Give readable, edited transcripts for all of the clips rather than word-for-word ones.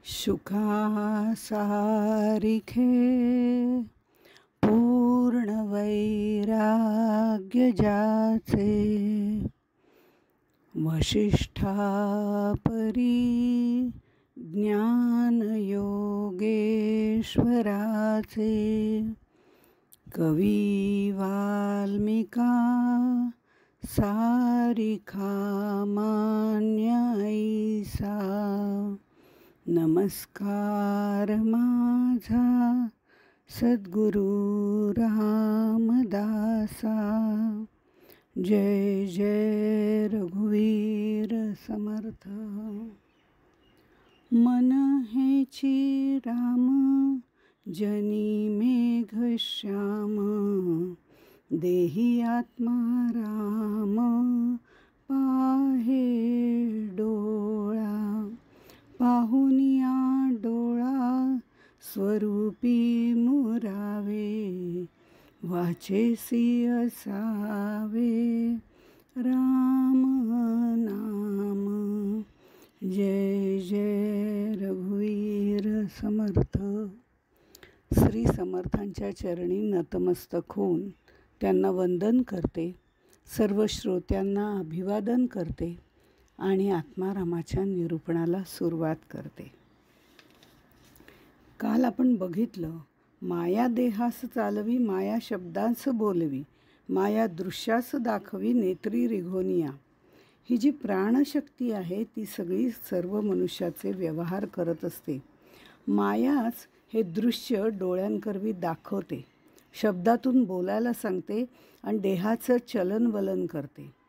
सुखासारिखे पूर्ण वैराग्य जाचे, वसिष्ठापरी ज्ञान योगेश्वराचे, कवी वाल्मिका सारिखा मान्य ऐसा. नमस्कार माझा सद्गुरु रामदासा. जय जय रघुवीर समर्थ. मन हेची राम जनी मेघ श्याम, देही आत्मा राम पाहे डोळा. पाहुनिया डोळा स्वरूपी मुरावे, वाचेसी असावे राम नाम. जय जय रघुवीर समर्थ. श्री समर्थांच्या चरणी नतमस्तक होऊन त्यांना वंदन करते. सर्व श्रोत्यांना अभिवादन करते आणि आत्मारामाच्या निरूपणाला सुरुवात करते. काल आपण बघितलं, माया देहास चालवी, माया शब्दांस बोलवी, माया दृश्यास दाखवी, नेत्री रिघोनिया. ही जी प्राणशक्ती आहे ती सगळी सर्व मनुष्याचे व्यवहार करत असते. मायाच हे दृश्य डोळ्यांकरवी दाखवते, शब्दातून बोलायला सांगते आणि देहाचं चलनवलन करते.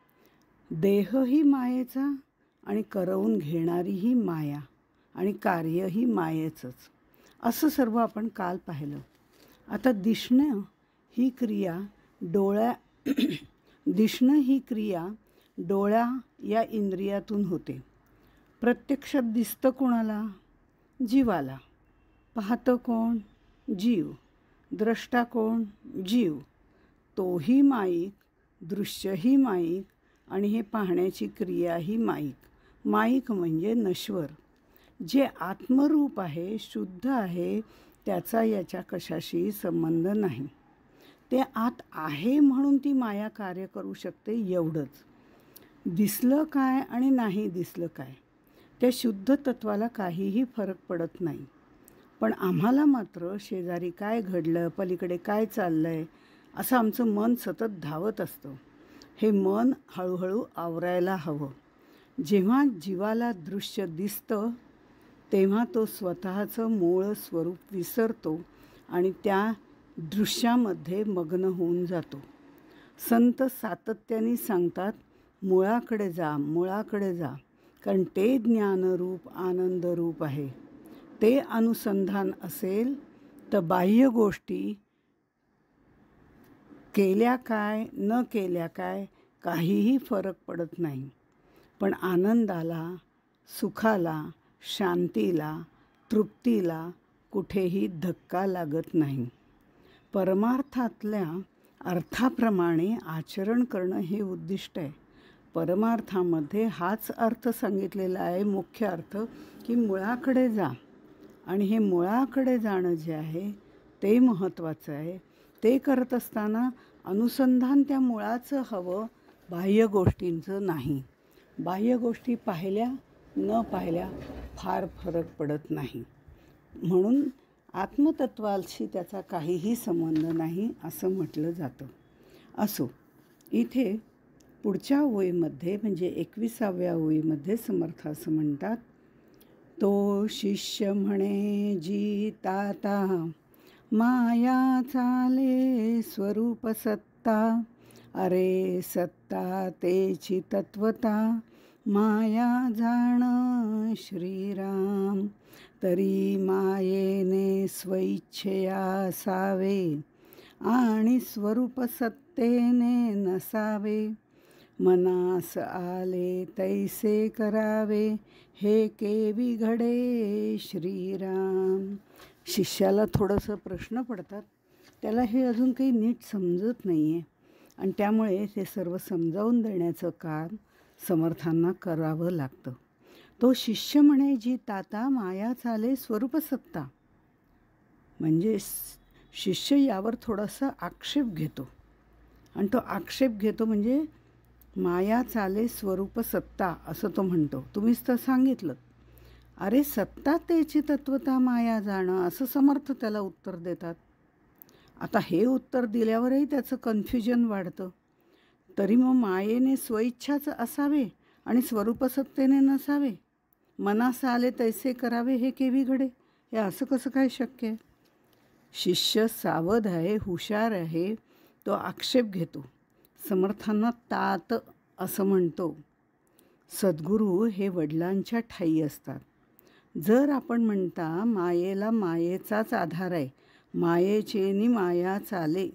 देहही मायेचा आणि करवून घेणारीही माया आणि कार्यही मायेचंच, असं सर्व आपण काल पाहिलं. आता दिसणं ही क्रिया डोळ्या या इंद्रियातून होते. प्रत्यक्षात दिसतं कोणाला? जीवाला. पाहतं कोण? जीव. द्रष्टा कोण? जीव. तोही माईक, दृश्यही माईक आणि हे पाहण्याची क्रियाही माईक. माईक म्हणजे नश्वर. जे आत्मरूप आहे, शुद्ध आहे, त्याचा याच्या कशाशी संबंध नाही. ते आत आहे म्हणून ती माया कार्य करू शकते, एवढंच. दिसलं काय आणि नाही दिसलं काय, त्या शुद्ध तत्वाला काहीही फरक पडत नाही. पण आम्हाला मात्र शेजारी काय घडलं, पलीकडे काय चाललं आहे, असं आमचं मन सतत धावत असतं. हे मन हळूहळू आवरायला हवं. जेव्हा जीवाला दृश्य दिसतं तेव्हा तो स्वतःचं मूळ स्वरूप विसरतो आणि त्या दृश्यामध्ये मग्न होऊन जातो. संत सातत्याने सांगतात, मुळाकडे जा, मुळाकडे जा, कारण ते ज्ञानरूप आनंदरूप आहे. ते अनुसंधान असेल तर बाह्य गोष्टी केल्या काय न केल्या काय काहीही फरक पडत नाही. पण आनंदाला, सुखाला, शांतीला, तृप्तीला कुठेही धक्का लागत नाही. परमार्थातल्या अर्थाप्रमाणे आचरण करणं हे उद्दिष्ट आहे. परमार्थामध्ये हाच अर्थ सांगितलेला आहे, मुख्य अर्थ, की मुळाकडे जा. आणि हे मुळाकडे जाणं जे आहे ते महत्त्वाचं आहे. ते करत असताना अनुसंधान त्या मुळाचं हवं, बाह्य गोष्टींचं नाही. बाह्य गोष्टी पाहिल्या न पाहिल्या फार फरक पडत नाही. म्हणून आत्मतत्वाशी त्याचा काहीही संबंध नाही असं म्हटलं जातं. असो, इथे पुढच्या ओळीमध्ये म्हणजे 21व्या ओळीमध्ये समर्थ असं म्हणतात, तो शिष्य म्हणे जी ताता, माया चाले स्वरूप सत्ता. अरे सत्ता तेची तत्वता, माया जाण श्रीराम. तरी मायेने स्वइच्छेया असावे, आणि स्वरूप सत्तेने नसावे. मनास आले तैसे करावे, हे केवी घडे श्रीराम. शिष्याला थोडंसं प्रश्न पडतात, त्याला हे अजून काही नीट समजत नाही आहे आणि त्यामुळे ते सर्व समजावून देण्याचं काम समर्थांना करावं लागतं. तो शिष्य म्हणे जी ताता माया चाले स्वरूप सत्ता. म्हणजे शिष्य यावर थोडासा आक्षेप घेतो आणि तो आक्षेप घेतो म्हणजे माया चाले स्वरूप सत्ता असं तो म्हणतो. तुम्हीच तर सांगितलं. अरे सत्ता तेची तत्वता माया जाणं असं समर्थ त्याला उत्तर देतात. आता हे उत्तर दिल्यावरही त्याचं कन्फ्युजन वाढतं. तरी मग मायेने स्वइच्छाच असावे आणि स्वरूपसत्तेने नसावे. मनास आले तैसे करावे हे केवी घडे. हे असं कसं काय शक्य आहे? शिष्य सावध आहे, हुशार आहे. तो आक्षेप घेतो. समर्थांना तात असं म्हणतो. सद्गुरू हे वडिलांच्या ठायी असतात. जर आपण म्हणता मायेला मायेचाच आधार आहे, मायेचेनी माया चाले,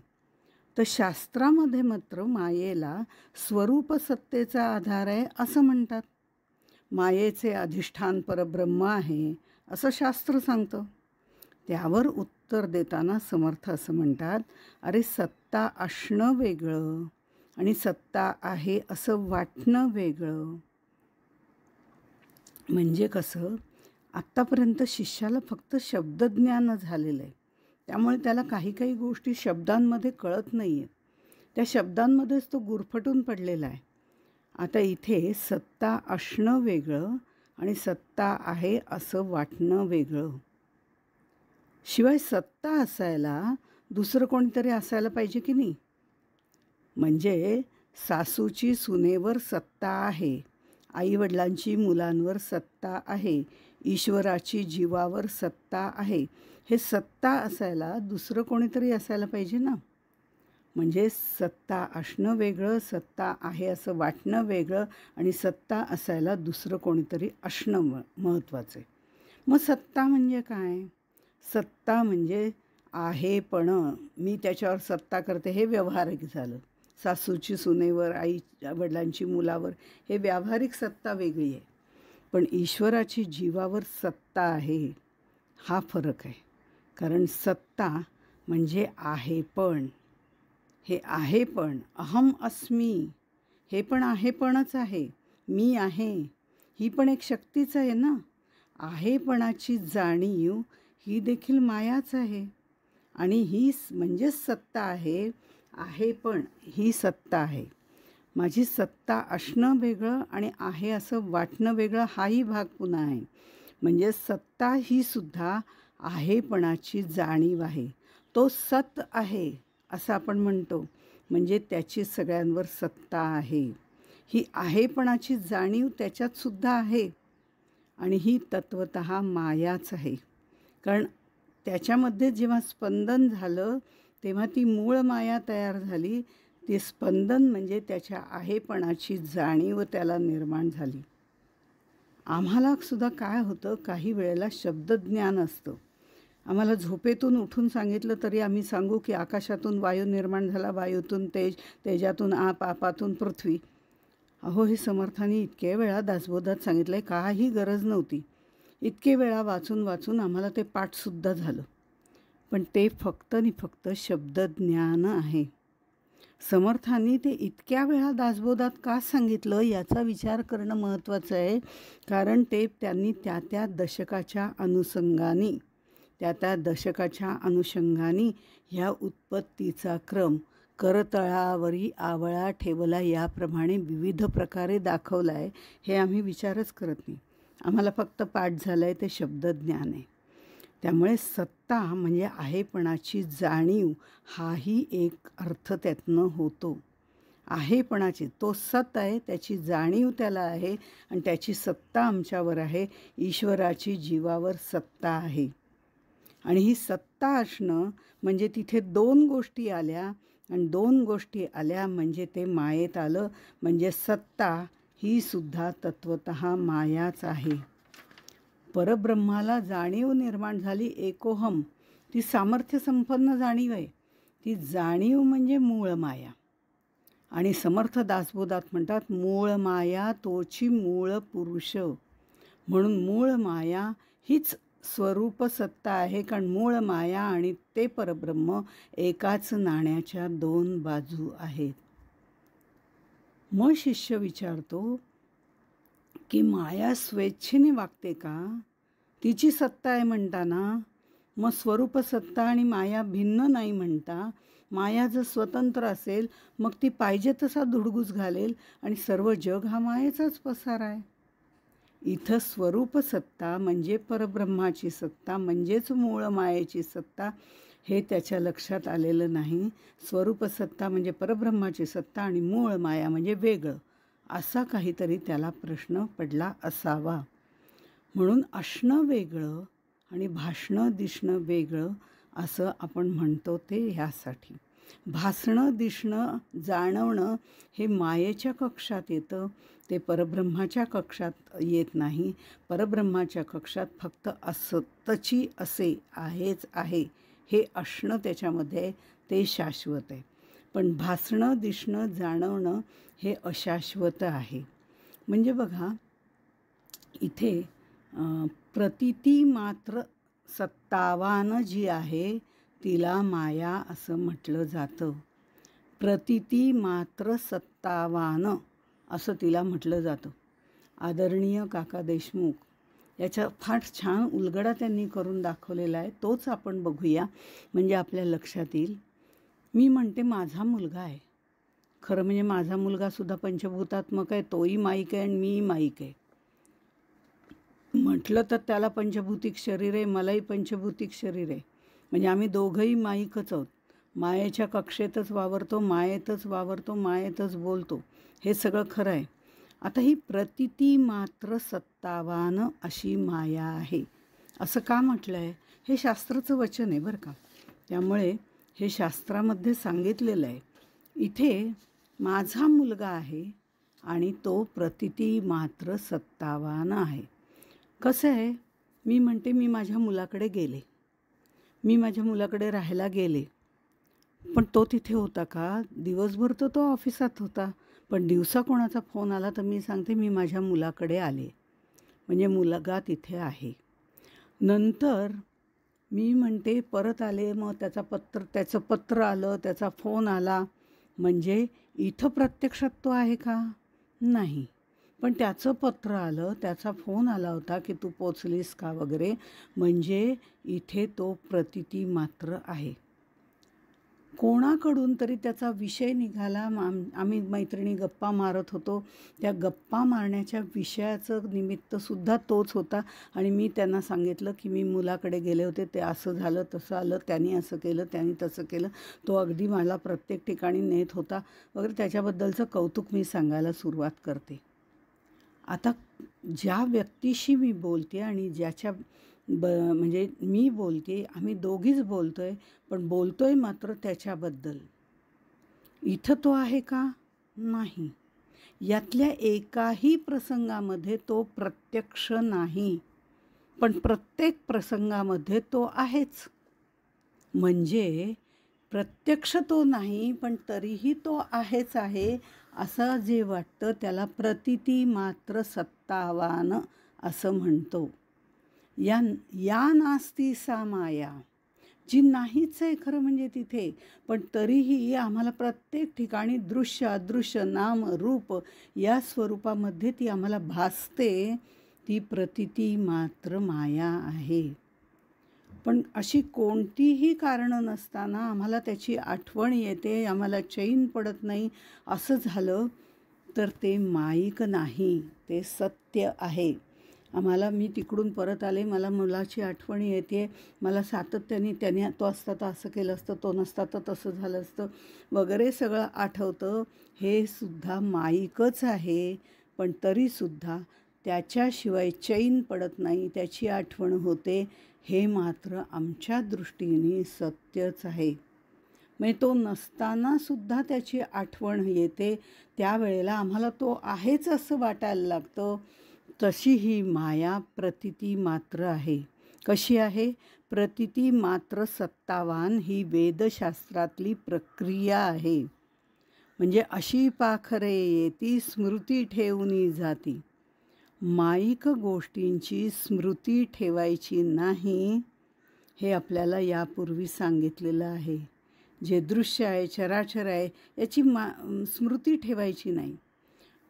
तर शास्त्रामध्ये मात्र मायेला स्वरूप सत्तेचा आधार आहे असं म्हणतात. मायेचे अधिष्ठान परब्रह्म आहे असं शास्त्र सांगतं. त्यावर उत्तर देताना समर्थ असं म्हणतात, अरे सत्ता असणं वेगळं आणि सत्ता आहे असं वाटणं वेगळं. म्हणजे कसं, आत्तापर्यंत शिष्याला फक्त शब्दज्ञान झालेलं आहे. त्यामुळे त्याला काही काही गोष्टी शब्दांमध्ये कळत नाही आहेत. त्या शब्दांमध्येच तो गुरफटून पडलेला आहे. आता इथे सत्ता असणं वेगळं आणि सत्ता आहे असं वाटणं वेगळं. शिवाय सत्ता असायला दुसरं कोणीतरी असायला पाहिजे की नाही. म्हणजे सासूची सुनेवर सत्ता आहे, आईवडिलांची मुलांवर सत्ता आहे, ईश्वराची जीवावर सत्ता आहे. हे सत्ता असायला दुसरं कोणीतरी असायला पाहिजे ना. म्हणजे सत्ता असणं वेगळं, सत्ता आहे असं वाटणं वेगळं आणि सत्ता असायला दुसरं कोणीतरी असणं महत्त्वाचं आहे. मग सत्ता म्हणजे काय? सत्ता म्हणजे आहेपणं, मी त्याच्यावर सत्ता करते, हे व्यावहारिक झालं. सासूची सुनेवर, आई वडिलांची मुलावर, हे व्यावहारिक सत्ता वेगळी आहे. पण ईश्वराची जीवावर सत्ता आहे, हा फरक आहे. कारण सत्ता म्हणजे आहेपण. हे आहेपण, अहम अस्मी, हे पण आहेपणच आहे. मी आहे, ही पण एक शक्तीच आहे ना. आहेपणाची जाणीव ही देखील मायाच आहे आणि ही म्हणजेच सत्ता आहे. आहेपण ही सत्ता आहे. माझी सत्ता असणं वेगळं आणि आहे असं वाटणं वेगळं, हाही भाग पुन्हा आहे. म्हणजे सत्ता ही सुद्धा आहेपणाची जाणीव आहे. तो सत आहे असं आपण म्हणतो, म्हणजे त्याची सगळ्यांवर सत्ता आहे. ही आहेपणाची जाणीव त्याच्यात सुद्धा आहे आणि ही तत्वतः मायाच आहे. कारण त्याच्यामध्ये जेव्हा स्पंदन झालं तेव्हा ती मूळ माया तयार झाली. ते स्पंदन म्हणजे त्याच्या आहेपणाची जाणीव त्याला निर्माण झाली. आम्हाला सुद्धा काय होतं, काही वेळेला शब्दज्ञान असतं. आम्हाला झोपेतून उठून सांगितलं तरी आम्ही सांगू की आकाशातून वायू निर्माण झाला, वायूतून तेज, तेजातून आप, आपातून पृथ्वी. अहो, हे समर्थांनी इतके वेळा दासबोधात सांगितलं आहे, काही गरज नव्हती. इतके वेळा वाचून वाचून आम्हाला ते पाठसुद्धा झालं. पण ते फक्त आणि फक्त शब्दज्ञान आहे. समर्थांनी ते इतक्या वेळा दासबोधात का सांगितलं याचा विचार करणं महत्त्वाचं आहे. कारण ते त्यांनी त्या त्या दशकाच्या अनुषंगाने, ह्या उत्पत्तीचा क्रम करतळावरी आवळा ठेवला याप्रमाणे विविध प्रकारे दाखवला आहे. हे आम्ही विचारच करत नाही. आम्हाला फक्त पाठ झालं आहे ते शब्दज्ञान आहे. त्यामुळे सत्ता म्हणजे आहेपणाची जाणीव, हाही एक अर्थ त्यातनं होतो. आहेपणाची, तो सत आहे, त्याची जाणीव त्याला आहे आणि त्याची सत्ता आमच्यावर आहे. ईश्वराची जीवावर सत्ता आहे आणि ही सत्ता असणं म्हणजे तिथे दोन गोष्टी आल्या आणि दोन गोष्टी आल्या म्हणजे ते मायेत आलं. म्हणजे सत्ता ही सुद्धा तत्वतः मायाच आहे. परब्रह्माला जाणीव निर्माण झाली, एकोहम, ती सामर्थ्य संपन्न जाणीव आहे. ती जाणीव म्हणजे मूळ माया. आणि समर्थ दासबोधात म्हणतात, मूळ माया तोची मूळ पुरुष. म्हणून मूळ माया हीच स्वरूप सत्ता आहे. कारण मूळ माया आणि ते परब्रह्म एकाच नाण्याच्या दोन बाजू आहेत. मग शिष्य विचारतो, की माया स्वेच्छेने वागते का? तिची सत्ता आहे म्हणताना मग स्वरूप सत्ता आणि माया भिन्न नाही म्हणता माया जर स्वतंत्र असेल मग ती पाहिजे तसा धुडगूस घालेल आणि सर्व जग हा मायेचाच पसार आहे. इथं स्वरूप सत्ता म्हणजे परब्रह्माची सत्ता म्हणजेच मूळ मायेची सत्ता हे त्याच्या लक्षात आलेलं नाही. स्वरूप सत्ता म्हणजे परब्रह्माची सत्ता आणि मूळ माया म्हणजे वेगळं, असा काहीतरी त्याला प्रश्न पडला असावा. म्हणून असणं वेगळं आणि भासणं दिसणं वेगळं असं आपण म्हणतो ते ह्यासाठी. भासणं दिसणं जाणवणं हे मायेच्या कक्षात येतं, ते परब्रह्माच्या कक्षात येत नाही. परब्रह्माच्या कक्षात फक्त असतची असे आहेच आहे हे असणं त्याच्यामध्ये ते शाश्वत आहे. पण भासणं दिसणं जाणवणं हे अशाश्वत आहे. म्हणजे बघा इथे प्रतीती मात्र सत्तावान जी आहे तिला माया असं म्हटलं जातं. प्रतीती मात्र सत्तावान असं तिला म्हटलं जातं. आदरणीय काका देशमुख याचा फार छान उलगडा त्यांनी करून दाखवलेला आहे, तोच आपण बघूया म्हणजे आपल्या लक्षात येईल. मी म्हणते माझा मुलगा आहे, खरं म्हणजे माझा मुलगासुद्धा पंचभूतात्मक आहे, तोही माईक आहे आणि मीही माईक आहे. म्हटलं तर त्याला पंचभौतिक शरीर आहे, मलाही पंचभौतिक शरीर आहे. म्हणजे आम्ही दोघंही माईकच आहोत. मायेच्या कक्षेतच वावरतो, मायेतच वावरतो, मायेतच बोलतो, हे सगळं खरं आहे. आता ही प्रतीती मात्र सत्तावान अशी माया आहे असं का म्हटलं आहे? हे शास्त्राचं वचन आहे बरं का. त्यामुळे हे शास्त्रामध्ये सांगितलेलं आहे. इथे माझा मुलगा आहे आणि तो प्रतीती मात्र सत्तावान आहे. कसं आहे, मी म्हणते मी माझ्या मुलाकडे गेले, मी माझ्या मुलाकडे राहायला गेले, पण तो तिथे होता का? दिवसभर तो ऑफिसात होता. पण दिवसा कोणाचा फोन आला तर मी सांगते मी माझ्या मुलाकडे आले, म्हणजे मुलगा तिथे आहे. नंतर मी म्हणते परत आले, मग त्याचं पत्र आलं, त्याचा फोन आला, म्हणजे इथं प्रत्यक्षात तो आहे का? नाही. पण त्याचं पत्र आलं, त्याचा फोन आला होता की तू पोचलीस का वगैरे, म्हणजे इथे तो प्रतीती मात्र आहे. कोणाकडून तरी त्याचा विषय निघाला, आम्ही मैत्रिणी गप्पा मारत होतो, त्या गप्पा मारण्याच्या विषयाचं निमित्तसुद्धा तोच होता. आणि मी त्यांना सांगितलं की मी मुलाकडे गेले होते, ते असं झालं तसं आलं, त्यांनी असं केलं त्यांनी तसं केलं, तो अगदी मला प्रत्येक ठिकाणी नेत होता वगैरे, त्याच्याबद्दलचं कौतुक मी सांगायला सुरुवात करते. आता ज्या व्यक्तीशी मी बोलते आणि ज्याच्या म्हणजे मी बोलते, आम्ही दोघीच बोलतो आहे, पण बोलतो आहे मात्र त्याच्याबद्दल. इथं तो आहे का? नाही. यातल्या एकाही प्रसंगामध्ये तो प्रत्यक्ष नाही, पण प्रत्येक प्रसंगामध्ये तो आहेच. म्हणजे प्रत्यक्ष तो नाही पण तरीही तो आहेच आहे असं जे वाटतं त्याला प्रतीती मात्र सत्तावान असं म्हणतो. या नास्ती सा माया, जी नाहीच आहे खरं म्हणजे तिथे, पण तरीही आम्हाला प्रत्येक ठिकाणी दृश्य अदृश्य नाम रूप या स्वरूपामध्ये ती आम्हाला भासते, ती प्रतीती मात्र माया आहे. पण अशी कोणतीही कारणं नसताना आम्हाला त्याची आठवण येते, आम्हाला चैन पडत नाही, असं झालं तर ते माईक नाही, ते सत्य आहे. मी तिकडून परत आले, मला मुलाची आठवण येते, मला सातत्याने त्याने तो असता तर असं केलं असतं, तो नसता तर तसं झालं असतं वगैरे सगळं आठवतं. हे सुद्धा माईकच आहे, पण तरीसुद्धा त्याच्याशिवाय चैन पडत नाही, त्याची आठवण होते, हे मात्र आमच्या दृष्टीने सत्यच आहे. म्हणजे तो नसतानासुद्धा त्याची आठवण येते, त्यावेळेला आम्हाला तो आहेच असं वाटायला लागतं. तशी ही माया प्रतीती मात्र आहे. कशी आहे? प्रतीती मात्र सत्तावान ही वेदशास्त्रातली प्रक्रिया आहे. म्हणजे अशी पाखरे येती स्मृती ठेवून जाती. माईक गोष्टींची स्मृती ठेवायची नाही, हे आपल्याला यापूर्वी सांगितलेलं आहे. जे दृश्य आहे, चराचर आहे, याची स्मृती ठेवायची नाही.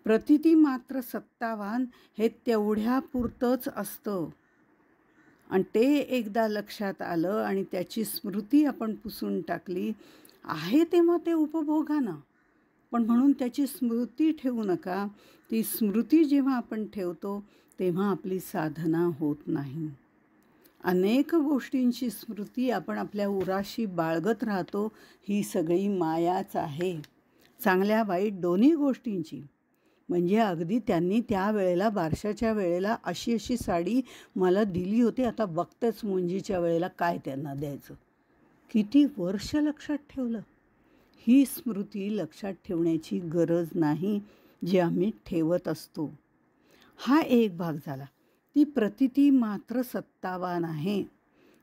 प्रतिती मात्र सत्तावान हे तेवढ्यापुरतंच असतं. आणि ते एकदा लक्षात आलं आणि त्याची स्मृती आपण पुसून टाकली, आहे तेव्हा ते उपभोगा ना. पण म्हणून त्याची स्मृती ठेवू नका. ती स्मृती जेव्हा आपण ठेवतो तेव्हा आपली साधना होत नाही. अनेक गोष्टींची स्मृती आपण आपल्या उराशी बाळगत राहतो. ही सगळी मायाच आहे, चांगल्या वाईट दोन्ही गोष्टींची. म्हणजे अगदी त्यांनी त्यावेळेला बारशाच्या वेळेला अशी अशी साडी मला दिली होती, आता बघतेच मुंजीच्या वेळेला काय त्यांना द्यायचं. किती वर्ष लक्षात ठेवलं. ही स्मृती लक्षात ठेवण्याची गरज नाही जी आम्ही ठेवत असतो. हा एक भाग झाला. ती प्रतिती मात्र सत्तावान आहे,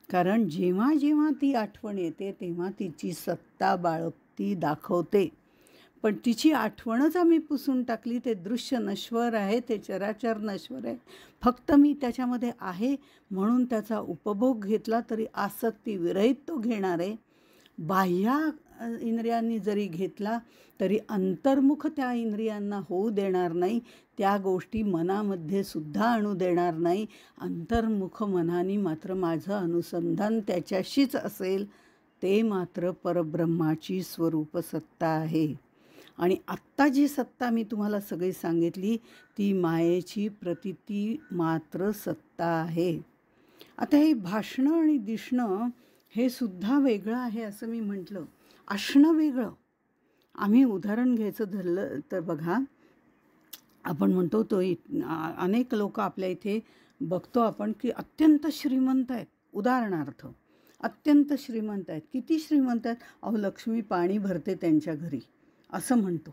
कारण जेव्हा जेव्हा ती आठवण येते तेव्हा तिची सत्ता बाळगती दाखवते. पण तिची आठवणच आम्ही पुसून टाकली. ते दृश्य नश्वर आहे, ते चराचर नश्वर आहे. फक्त मी त्याच्यामध्ये आहे म्हणून त्याचा उपभोग घेतला तरी आसक्ती विरहित तो घेणार आहे. बाह्य इंद्रियांनी जरी घेतला तरी अंतर्मुख त्या इंद्रियांना होऊ देणार नाही. त्या गोष्टी मनामध्ये सुद्धा आणू देणार नाही. अंतर्मुख मनाने मात्र माझं अनुसंधान त्याच्याशीच असेल. ते मात्र परब्रह्माची स्वरूप सत्ता आहे. आणि आत्ता जी सत्ता मी तुम्हाला सगळी सांगितली ती मायेची प्रतिती मात्र सत्ता आहे. आता हे भाषणं आणि दिसणं हे सुद्धा वेगळं आहे असं मी म्हटलं. असणं वेगळं. आम्ही उदाहरण घ्यायचं धरलं तर बघा, आपण म्हणतो तो अनेक लोक आपल्या इथे बघतो आपण की अत्यंत श्रीमंत आहेत. उदाहरणार्थ अत्यंत श्रीमंत आहेत. किती श्रीमंत आहेत? अहो लक्ष्मी पाणी भरते त्यांच्या घरी असं म्हणतो.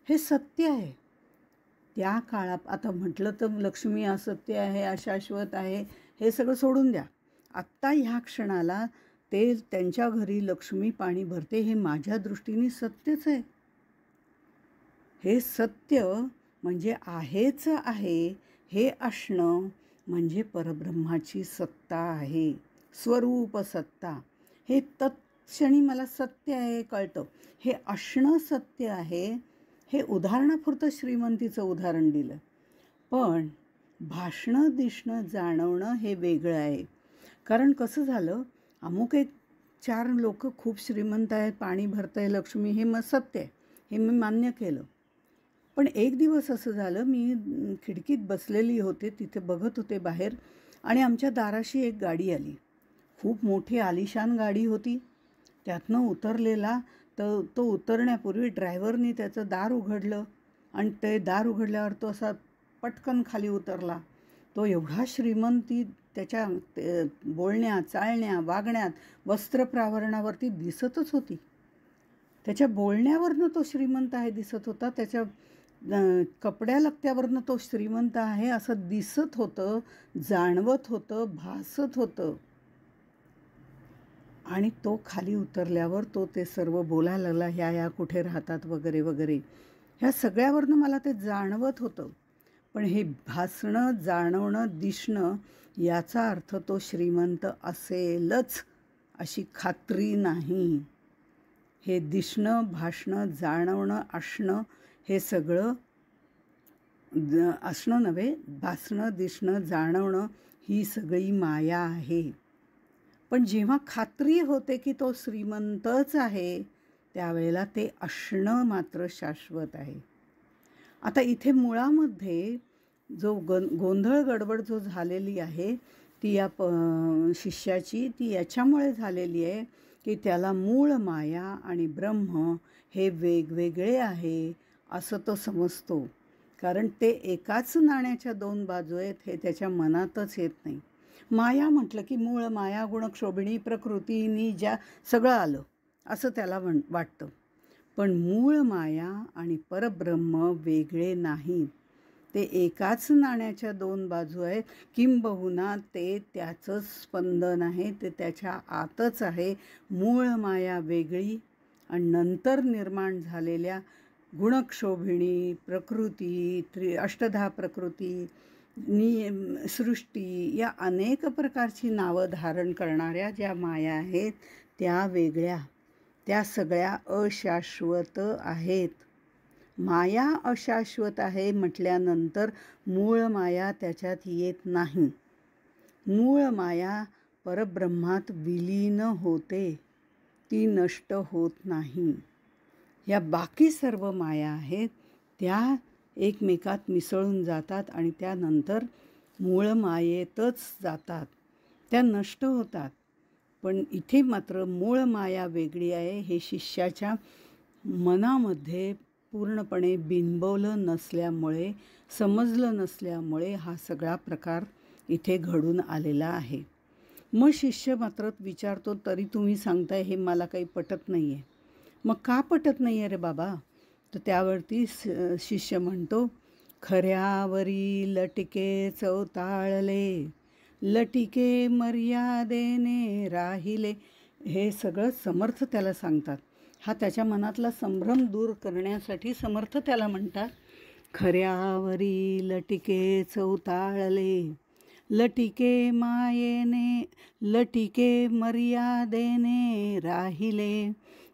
हे सत्य आहे. त्या काळात आता म्हटलं तर लक्ष्मी असत्य आहे, अशाश्वत आहे, हे सगळं सोडून द्या. आत्ता ह्या क्षणाला ते त्यांच्या घरी लक्ष्मी पाणी भरते हे माझ्या दृष्टीने सत्यच आहे. हे सत्य म्हणजे आहेच आहे. हे असणं म्हणजे परब्रह्माची सत्ता आहे, स्वरूप सत्ता. हे तत्क्षणी मला सत्य आहे कळतं. हे असणं सत्य आहे. हे उदाहरणापुरतं श्रीमंतीचं उदाहरण दिलं. पण भाषणं दिसणं जाणवणं हे वेगळं आहे. कारण कसं झालं, अमुक एक 4 लोक खूप श्रीमंत आहेत, पाणी भरतंय लक्ष्मी, हे मग सत्य आहे, हे मी मान्य केलं. पण एक दिवस असं झालं, मी खिडकीत बसलेली होते, तिथे बघत होते बाहेर आणि आमच्या दाराशी एक गाडी आली. खूप मोठी आलिशान गाडी होती. त्यातनं उतरलेला तर तो उतरण्यापूर्वी ड्रायव्हरनी त्याचं दार उघडलं आणि ते दार उघडल्यावर तो असा पटकन खाली उतरला. तो एवढा श्रीमंती त्याच्या बोलण्यात, चालण्यात, वागण्यात, वस्त्रप्रावरणावरती दिसतच होती. त्याच्या बोलण्यावरनं तो श्रीमंत आहे दिसत होता. त्याच्या कपड्या लत्त्यावरनं तो श्रीमंत आहे असं दिसत होतं, जाणवत होतं, भासत होतं. आणि तो खाली उतरल्यावर तो ते सर्व बोलायला लागला, ह्या कुठे राहतात वगैरे वगैरे. ह्या सगळ्यावरनं मला ते जाणवत होतं. पण हे भासणं, जाणवणं, दिसणं याचा अर्थ तो श्रीमंत असेलच अशी खात्री नाही. हे दिसणं, भासणं, जाणवणं, असणं हे सगळं असणं नव्हे, भासणं, दिसणं, जाणवणं ही सगळी माया आहे. पण जेव्हा खात्री होते की तो श्रीमंतच आहे त्यावेळेला ते असणं मात्र शाश्वत आहे. आता इथे मुळामध्ये जो गोंधळ गडबड जो झालेली आहे ती या शिष्याची ती याच्यामुळे झालेली आहे की त्याला मूळ माया आणि ब्रह्म हे वेगवेगळे आहे असं तो समजतो. कारण ते एकाच नाण्याच्या 2 बाजू आहेत हे त्याच्या मनातच येत नाही. माया म्हटलं की मूळ माया, गुणक्षोभिणी, प्रकृती, निजा सगळं आलं असं त्याला वाटतं. पण मूळ माया आणि परब्रह्म वेगळे नाहीत. ते एकाच नाण्याच्या 2 बाजू आहेत. किंबहुना ते त्याचंच स्पंदन आहे, ते त्याच्या आतच आहे. मूळ माया वेगळी आणि नंतर निर्माण झालेल्या गुणक्षोभिणी, प्रकृती, अष्टधा प्रकृती, सृष्टी या अनेक प्रकारची नावं धारण करणाऱ्या ज्या माया आहेत त्या वेगळ्या, त्या सगळ्या अशाश्वत आहेत. माया अशाश्वत आहे म्हटल्यानंतर मूळ माया त्याच्यात येत नाही. मूळ माया परब्रह्मात विलीन होते, ती नष्ट होत नाही. या बाकी सर्व माया आहेत त्या एकमेकात मिसळून जातात आणि त्यानंतर मूळ मायेतच जातात, त्या नष्ट होतात. पण इथे मात्र मूळ माया वेगळी आहे हे शिष्याच्या मनामध्ये पूर्णपणे बिंबवलं नसल्यामुळे, समजलं नसल्यामुळे हा सगळा प्रकार इथे घडून आलेला आहे. मग शिष्य मात्र विचारतो, तरी तुम्ही सांगताय हे मला काही पटत नाही आहे. मग का पटत नाही आहे रे बाबा? तर त्यावरती शिष्य म्हणतो, खऱ्यावरी लटिके चौताळले, लटिके मर्यादेने राहिले. हे सगळं समर्थ त्याला सांगतात. हा त्याच्या मनातला संभ्रम दूर करण्यासाठी समर्थ त्याला म्हणतात, खऱ्यावरी लटिके चौताळले, लटिके मायेने, लटिके मर्यादेने राहिले,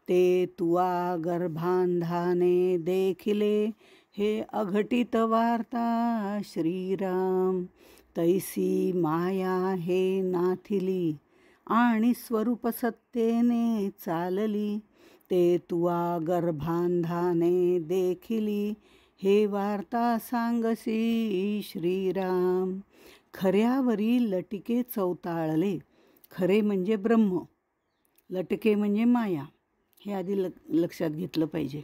ते तुआ गर्भांधाने देखिले, हे अघटित वार्ता श्रीराम. तैसी माया हे नाथिली, आणि स्वरूप सत्तेने चालली, ते तुआ गर्भांधाने देखिली, हे वार्ता सांगसी श्रीराम. खऱ्यावरी लटिके चौताळले. खरे म्हणजे ब्रह्म, लटके म्हणजे माया. हे आधी लक्षात घेतलं पाहिजे.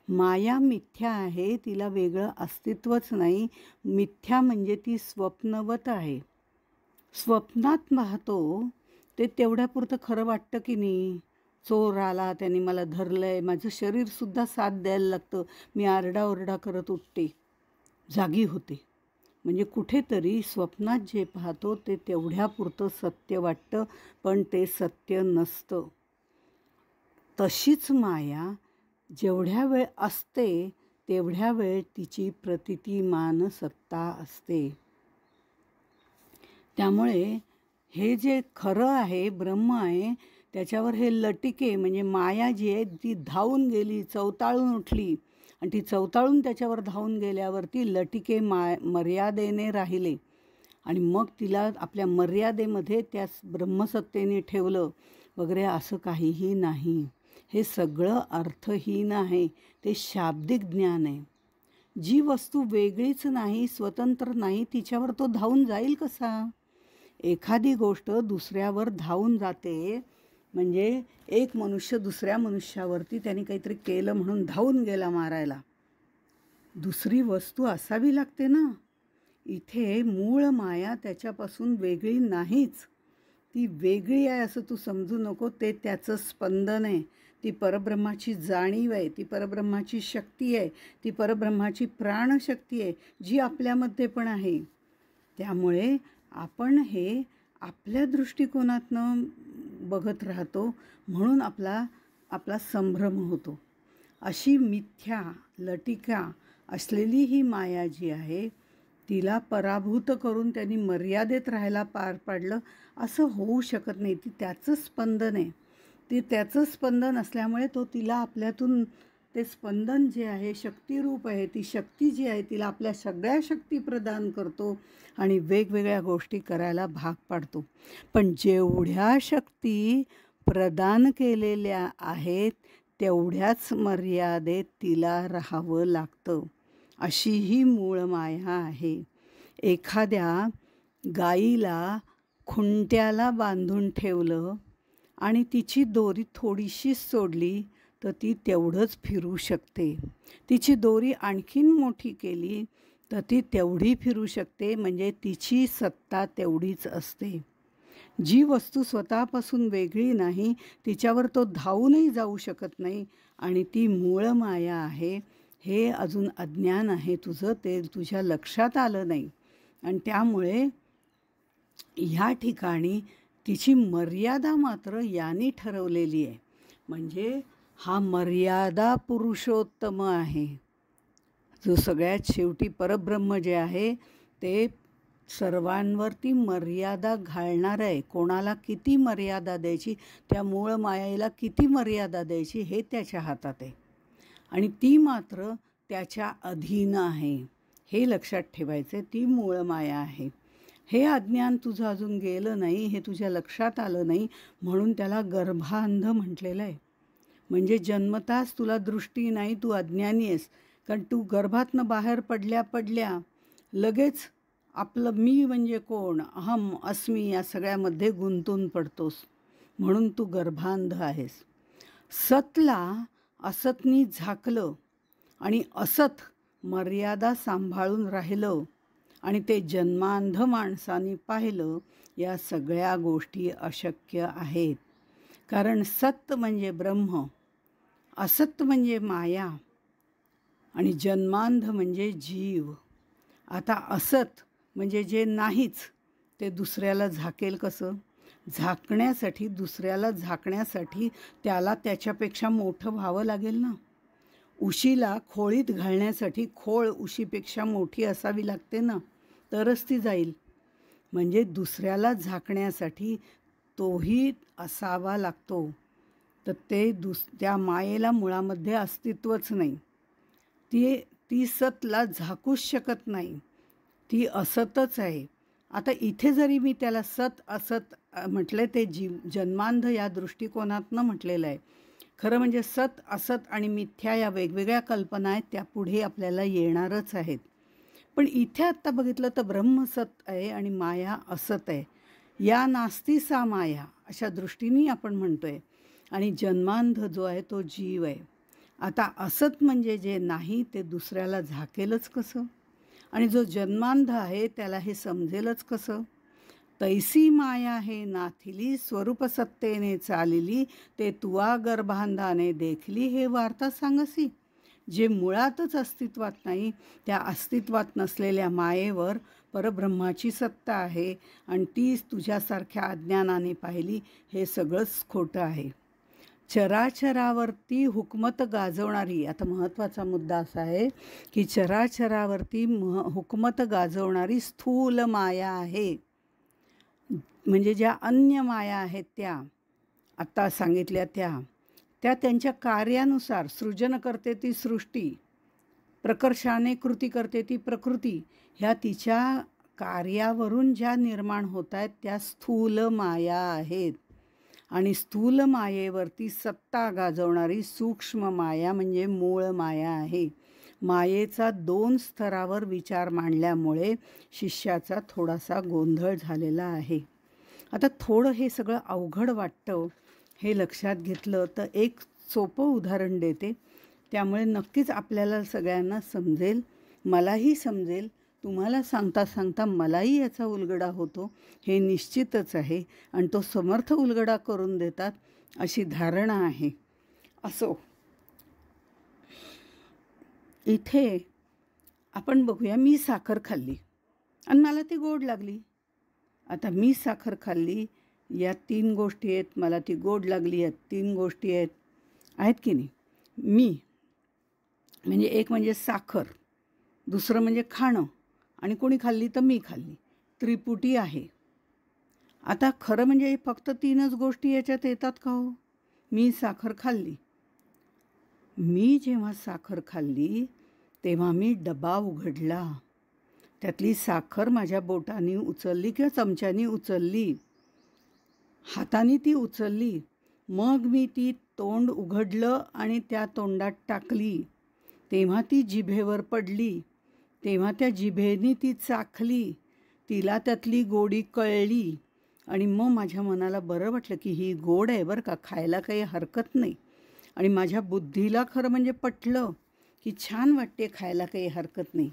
माया मिथ्या आहे, तिला वेगळं अस्तित्वच नाही. मिथ्या म्हणजे ती स्वप्नवत आहे. स्वप्नात पाहतो ते तेवढ्यापुरतं खरं वाटतं की नाही. चोर आला, त्याने मला धरलंय, माझं शरीरसुद्धा साथ द्यायला लागतं, मी आरडाओरडा करत उठते, जागी होते. म्हणजे कुठेतरी स्वप्नात जे पाहतो ते तेवढ्यापुरतं सत्य वाटतं, पण ते सत्य नसतं. तशीच माया जेवढ्या वेळ असते तेवढ्या वेळ तिची प्रतितीमान सत्ता असते. त्यामुळे हे जे खरं आहे, ब्रह्म आहे, त्याच्यावर हे लटिके म्हणजे माया जी आहे ती धावून गेली, चवताळून उठली, आणि ती चवताळून त्याच्यावर धावून गेल्यावरती लटिके मर्यादेने राहिले, आणि मग तिला आपल्या मर्यादेमध्ये त्या ब्रह्मसत्तेने ठेवलं वगैरे. असं काहीही नाही. हे सगळं अर्थहीन आहे, ते शाब्दिक ज्ञान आहे. जी वस्तू वेगळीच नाही, स्वतंत्र नाही, तिच्यावर तो धावून जाईल कसा? एखादी गोष्ट दुसऱ्यावर धावून जाते म्हणजे एक मनुष्य दुसऱ्या मनुष्यावरती त्याने काहीतरी केलं म्हणून धावून गेला मारायला. दुसरी वस्तू असावी लागते ना. इथे मूळ माया त्याच्यापासून वेगळी नाहीच. ती वेगळी आहे असं तू समजू नको. ते त्याचं स्पंदन आहे, ती परब्रह्माची जाणीव आहे, ती परब्रह्माची शक्ती आहे, ती परब्रह्माची प्राणशक्ती आहे, जी आपल्यामध्ये पण आहे. त्यामुळे आपण हे आपल्या दृष्टिकोनातनं बघत राहतो, म्हणून आपला संभ्रम होतो. अशी मिथ्या लटिका असलेली ही माया जी आहे तिला पराभूत करून त्यांनी मर्यादेत राहायला पार पाडलं असं होऊ शकत नाही. ती त्याचं स्पंदन आहे. ती त्याचं स्पंदन असल्यामुळे तो तिला आपल्यातून ते स्पंदन जे आहे शक्तिरूप आहे. ती शक्ती जी आहे तिला आपल्या सगळ्या शक्ती प्रदान करतो आणि वेगवेगळ्या गोष्टी करायला भाग पाडतो. पण जेवढ्या शक्ती प्रदान केलेल्या आहेत तेवढ्याच मर्यादेत तिला राहावं लागतं. अशी ही मूळ माया आहे. एखाद्या गाईला खुंट्याला बांधून ठेवलं आणि तिची दोरी थोडीशी सोडली तर ती तेवढंच फिरू शकते. तिची दोरी आणखीन मोठी केली तर ती तेवढी फिरू शकते. म्हणजे तिची सत्ता तेवढीच असते. जी वस्तू स्वतःपासून वेगळी नाही तिच्यावर तो धावूनही जाऊ शकत नाही, आणि ती मूळ माया आहे. हे अजून अज्ञान आहे तुझं, ते तुझ्या लक्षात आलं नाही. आणि त्यामुळे ह्या ठिकाणी तिची मर्यादा मात्र याने ठरवलेली आहे. म्हणजे हा मर्यादा पुरुषोत्तम आहे, जो सगळ्यात शेवटी परब्रह्म जे आहे ते सर्वांवरती मर्यादा घालणार आहे. कोणाला किती मर्यादा द्यायची, त्या मूळ मायेला किती मर्यादा द्यायची हे त्याच्या हातात आहे. आणि ती मात्र त्याच्या अधीन आहे, हे लक्षात ठेवायचं. ती मूळ माया आहे. हे अज्ञान तुझं अजून गेलं नाही, हे तुझ्या लक्षात आलं नाही, म्हणून त्याला गर्भांध म्हटलेलं आहे. म्हणजे जन्मताच तुला दृष्टी नाही, तू अज्ञानी आहेस. कारण तू गर्भातनं बाहेर पडल्या पडल्या लगेच आपलं मी म्हणजे कोण, अहम अस्मी या सगळ्यामध्ये गुंतून पडतोस, म्हणून तू गर्भांध आहेस. सतला असतनी झाकलं आणि असत मर्यादा सांभाळून राहिलं आणि ते जन्मांध माणसाने पाहिलं, या सगळ्या गोष्टी अशक्य आहेत. कारण सत म्हणजे ब्रह्म, असत म्हणजे माया आणि जन्मांध म्हणजे जीव. आता असत म्हणजे जे नाहीच ते दुसऱ्याला झाकेल कसं? झाकण्यासाठी, दुसऱ्याला झाकण्यासाठी त्याला त्याच्यापेक्षा मोठं व्हावं लागेल ना. उशीला खोळीत घालण्यासाठी खोळ उशीपेक्षा मोठी असावी लागते ना, तरच ती जाईल. म्हणजे दुसऱ्याला झाकण्यासाठी तोही असावा लागतो. तर ते त्या मायेला मुळामध्ये अस्तित्वच नाही. ती सतला झाकूच शकत नाही, ती असतच आहे. आता इथे जरी मी त्याला सत असत म्हटलं, ते जन्मांध या दृष्टिकोनातनं म्हटलेलं आहे. खरं म्हणजे सत असत आणि मिथ्या या वेगवेगळ्या कल्पना आहेत, त्या पुढे आपल्याला येणारच आहेत. पण इथे आत्ता बघितलं तर ब्रह्म सत आहे आणि माया असत आहे. या नास्ती सा माया अशा दृष्टीने आपण म्हणतोय. आणि जन्मांध जो आहे तो जीव आहे. आता असत म्हणजे जे नाही ते दुसऱ्याला झाकेलच कसं? आणि जो जन्मांध आहे त्याला हे समजेलच कसं? तैसी माया हे नाथिली स्वरूप सत्तेने चालिली, ते तुवा गर्भांधाने देखली हे वार्ता सांगसी. जे मुळातच अस्तित्वात नाही, त्या अस्तित्वात नसलेल्या मायेवर परब्रह्माची सत्ता आहे आणि तीच तुझ्यासारख्या अज्ञानाने पाहिली, हे सगळंच खोटं आहे. चराचरावरती हुकमत गाजवणारी, आता महत्त्वाचा मुद्दा असा आहे की चराचरावरती हुकमत गाजवणारी स्थूल माया आहे. म्हणजे ज्या अन्य माया आहेत त्या आत्ता सांगितल्या त्या त्यांच्या कार्यानुसार सृजन करते ती सृष्टी, प्रकर्षाने कृती करते ती प्रकृती, ह्या तिच्या कार्यावरून ज्या निर्माण होत आहेत त्या स्थूल माया आहेत. आणि स्थूल मायेवरती सत्ता गाजवणारी सूक्ष्म माया म्हणजे मूळ माया आहे. मायेचा 2 स्तरावर विचार मांडल्यामुळे शिष्याचा थोडासा गोंधळ झालेला आहे. आता थोडं हे सगळं अवघड वाटतं, हे लक्षात घेतलं तर एक सोपं उदाहरण देते. त्यामुळे नक्कीच आपल्याला सगळ्यांना समजेल, मलाही समजेल. तुम्हाला सांगता सांगता मलाही याचा उलगडा होतो, हे निश्चितच आहे. आणि तो समर्थ उलगडा करून देतात अशी धारणा आहे. असो, इथे आपण बघूया. मी साखर खाल्ली आणि मला ती गोड लागली. आता मी साखर खाल्ली, या 3 गोष्टी आहेत. मला ती गोड लागली, या 3 गोष्टी आहेत की नाही? मी म्हणजे एक म्हणजे साखर, दुसरं म्हणजे खाणं, आणि कोणी खाल्ली तर मी खाल्ली. त्रिपुटी आहे. आता खरं म्हणजे फक्त 3च गोष्टी याच्यात येतात का हो? मी साखर खाल्ली. मी जेव्हा साखर खाल्ली तेव्हा मी डबा उघडला, त्यातली साखर माझ्या बोटाने उचलली किंवा चमच्याने उचलली, हाताने ती उचलली. मग मी ती तोंड उघडलं आणि त्या तोंडात टाकली. तेव्हा ती जिभेवर पडली. तेव्हा त्या जिभेने ती चाखली, तिला त्यातली गोडी कळली आणि मग माझ्या मनाला बरं वाटलं की ही गोड आहे बरं का, खायला काही हरकत नाही. आणि माझ्या बुद्धीला खरं म्हणजे पटलं की छान वाटते, खायला काही हरकत नाही.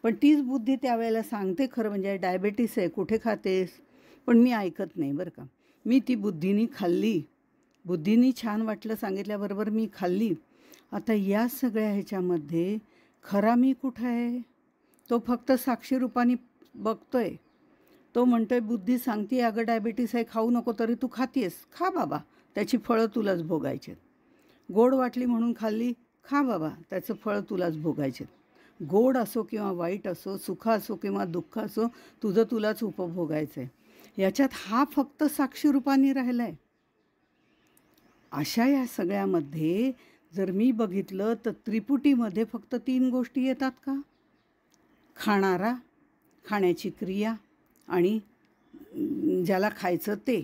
पण तीच बुद्धी त्यावेळेला सांगते खरं म्हणजे डायबेटीस आहे, कुठे खातेस? पण मी ऐकत नाही बरं का. मी ती बुद्धीनी खाल्ली. बुद्धीनी छान वाटलं सांगितल्याबरोबर मी खाल्ली. आता या सगळ्या ह्याच्यामध्ये खरा मी कुठं आहे? तो फक्त साक्षी रूपाने बघतोय. तो म्हणतोय, बुद्धी सांगते अगं डायबिटीस आहे, खाऊ नको, तरी तू खातीयस. खा बाबा, त्याची फळं तुलाच भोगायचे. गोड वाटली म्हणून खाल्ली, खा बाबा, त्याचं फळं तुलाच भोगायचे. गोड असो किंवा वाईट असो, सुख असो किंवा दुःख असो, तुझं तुलाच उपभोगायचं आहे. याच्यात हा फक्त साक्षी रूपाने राहिला आहे. अशा या सगळ्यामध्ये जर मी बघितलं तर त्रिपुटीमध्ये फक्त 3 गोष्टी येतात का? खाणारा, खाण्याची क्रिया आणि ज्याला खायचं ते,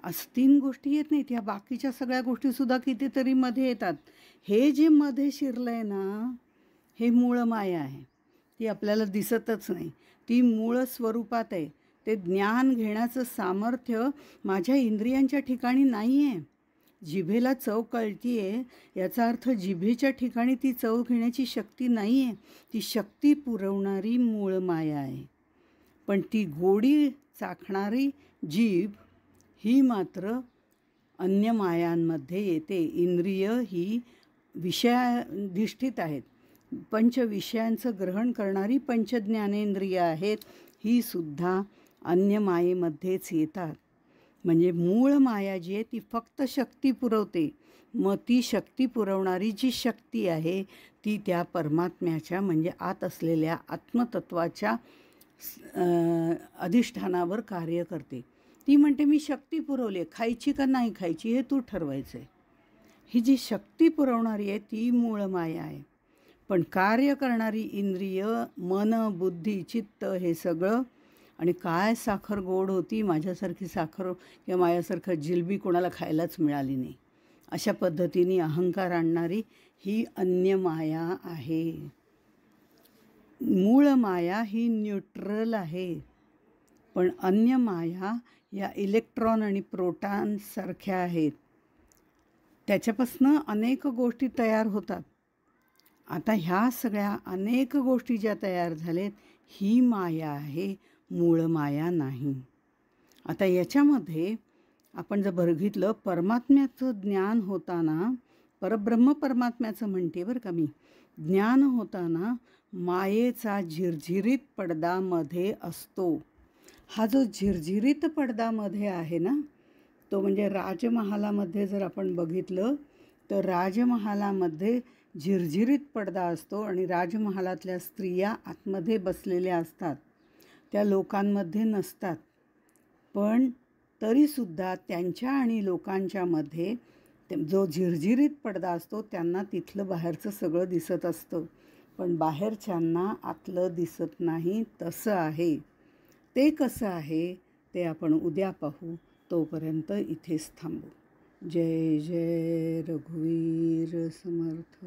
असं 3 गोष्टी येत नाहीत. ह्या बाकीच्या सगळ्या गोष्टीसुद्धा कितीतरी मध्ये येतात. हे जे मध्ये शिरलं आहे ना, हे मूळ माया आहे. ती आपल्याला दिसतच नाही. ती मूळ स्वरूपात आहे. ते ज्ञान घेण्याचं सामर्थ्य माझ्या इंद्रियांच्या ठिकाणी नाही आहे. जिभेला चव कळती आहे याचा अर्थ जिभेच्या ठिकाणी ती चव घेण्याची शक्ती नाही आहे. ती शक्ती पुरवणारी मूळ माया आहे. पण ती गोडी चाखणारी जीभ ही मात्र अन्य मायांमध्ये येते. इंद्रिय ही विषयाधिष्ठित आहेत. पंचविषयांचं ग्रहण करणारी पंचज्ञानेंद्रिय आहेत. ही सुद्धा अन्य मायेमध्येच येतात. म्हणजे मूळ माया जी आहे ती फक्त शक्ती पुरवते. मग ती शक्ती पुरवणारी जी शक्ती आहे ती त्या परमात्म्याच्या म्हणजे आत असलेल्या आत्मतत्वाच्या अधिष्ठानावर कार्य करते. ती म्हणते मी शक्ती पुरवली, खायची का नाही खायची हे तू ठरवायचं आहे. ही जी शक्ती पुरवणारी आहे ती मूळ माया आहे. पण कार्य करणारी इंद्रिय, मन, बुद्धी, चित्त हे सगळं, आणि काय साखर गोड होती, माझ्यासारखी साखर किंवा माझ्यासारखं जिलबी कोणाला खायलाच मिळाली नाही, अशा पद्धतीने अहंकार आणणारी ही अन्य माया आहे. मूळ माया ही न्यूट्रल आहे. पण अन्य माया या इलेक्ट्रॉन आणि प्रोटॉनसारख्या आहेत. त्याच्यापासून अनेक गोष्टी तयार होतात. आता ह्या सगळ्या अनेक गोष्टी ज्या तयार झालेत ही माया आहे, मूळ माया नाही. आता याच्यामध्ये आपण जर बघितलं, परमात्म्याचं ज्ञान होताना, परब्रह्म परमात्म्याचं म्हणते बरं का मी, ज्ञान होताना मायेचा झिरझिरीत पडदामध्ये असतो. हा जो झिरझिरीत पडदामध्ये आहे ना, तो म्हणजे राजमहालामध्ये जर आपण बघितलं तर राजमहालामध्ये झिरझिरीत पडदा असतो आणि राजमहालातल्या स्त्रिया आतमध्ये बसलेल्या असतात, त्या लोकांमध्ये नसतात. पण तरीसुद्धा त्यांच्या आणि लोकांच्यामध्ये जो झिरझिरीत पडदा असतो त्यांना तिथलं बाहेरचं सगळं दिसत असतं, पण बाहेरच्यांना आतलं दिसत नाही. तसं आहे. ते कसं आहे ते आपण उद्या पाहू. तोपर्यंत इथेच थांबू. जय जय रघुवीर समर्थ.